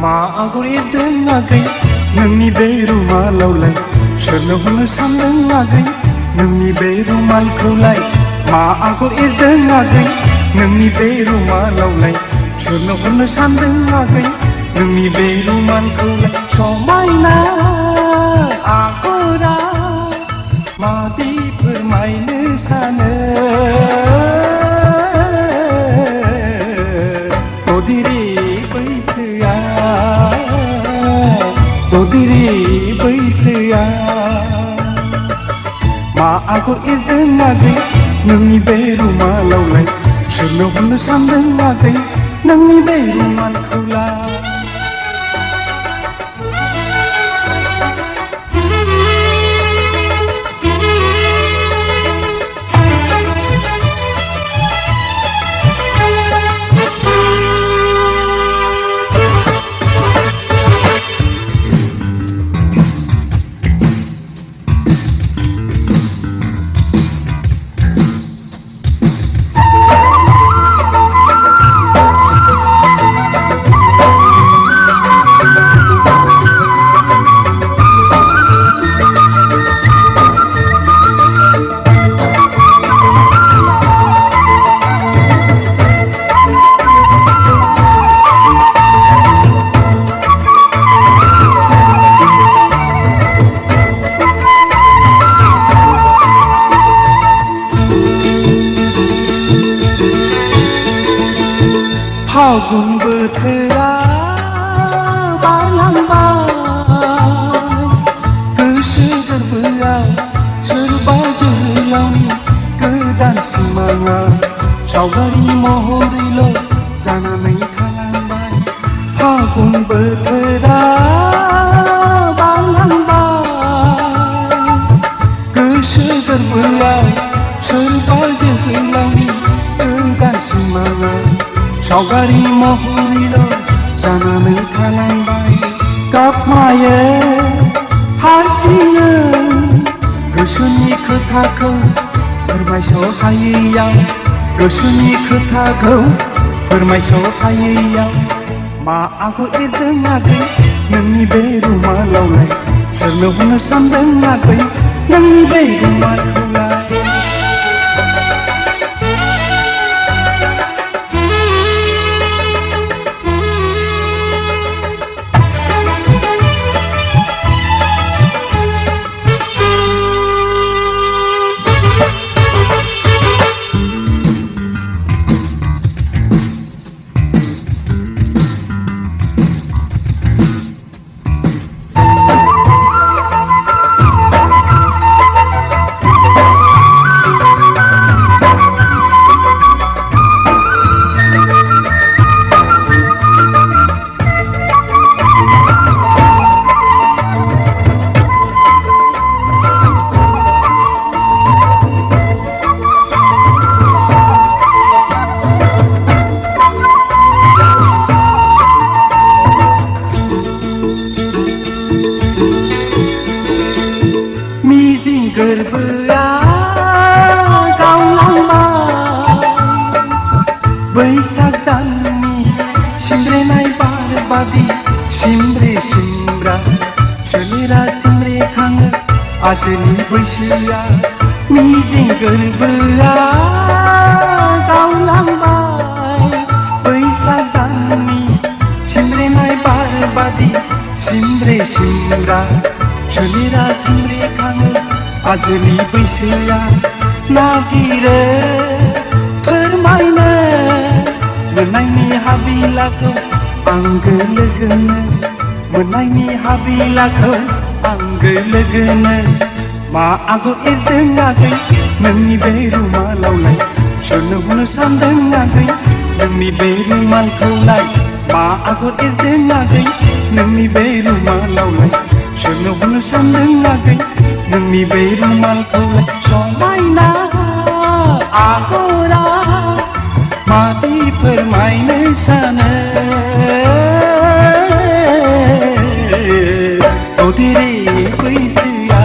मा आगर एरदों आगै नोंनि बे रुमालावलाय सोरनो हरनो सानदों आगै नोंनि बे रुमालखौलाय मा आगर एरदों आगै नोंनि बे रुमालावलाय सोरनो हरनो सानदों आगै नोंनि बे रुमालखौलाय समायना आगरा मादि फोरमायनो सानो तदिरे बैसोआ तदिरे बैसोआ मा आगर एरदों आगै नोंनि बे रुमालावलाय सोरनो हरनो सानदों आगै नोंनि बे रुमालखौलाय फागुन बोथोरा बारलांबाय गोसो गोरबोआव सोरबा जोहोलावनि गोदान सिमाङा सावगारि महरैल' जानानै थालांबाय फागुन बोथोरा बारलांबाय गोसो गोरबोआव सोरबा जोहोलावनि गोदान सिमाङा सावगारि महरैल' जानानै थालांबाय गाबमायो हारसिङै गोसोनि खोथाखौ फोरमायस' हायैयाव गोसोनि खोथाखौ फोरमायस' हायैयाव मा आगर एरदों आगै नोंनि बे रुमालावलाय सोरनो हरनो सानदों आगै नोंनि बे रुमालखौलाय गोरबोआ गावलांबाय बैसाग दाननि सिमब्रेनाय बार बादि सिमब्रे सिमब्रा सोलेरा सिमब्रेखाङो आजोनि बैसोआ मिजिं गोरबोआ गावलांबाय बैसाग दाननि सिमब्रेनाय बार बादि सिमब्रे सिमब्रा सोलेरा सिमब्रेखाङो आजोनि बैसोआ नागिरो फोरमायनो मोननायनि हाबिलाखौ आंगो लोगोनो मोननायनि हाबिलाखौ आंगो लोगोनो मा आगर एरदों आगै नोंनि बे रुमालावलाय सोरनो हरनो सानदों आगै नोंनि बे रुमालखौलाय मा आगर एरदों आगै नोंनि बे रुमालावलाय सोरनो हरनो सानदों आगै नोंनि बे रुमालखौलाय समायना आगरा मादि फोरमायनो सानो तदिरे बैसोआ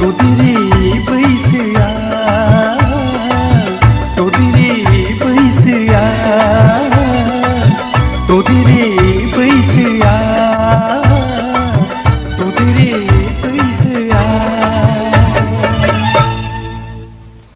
तदिरे बैसोआ तदिरे बैसोआ दौदिरि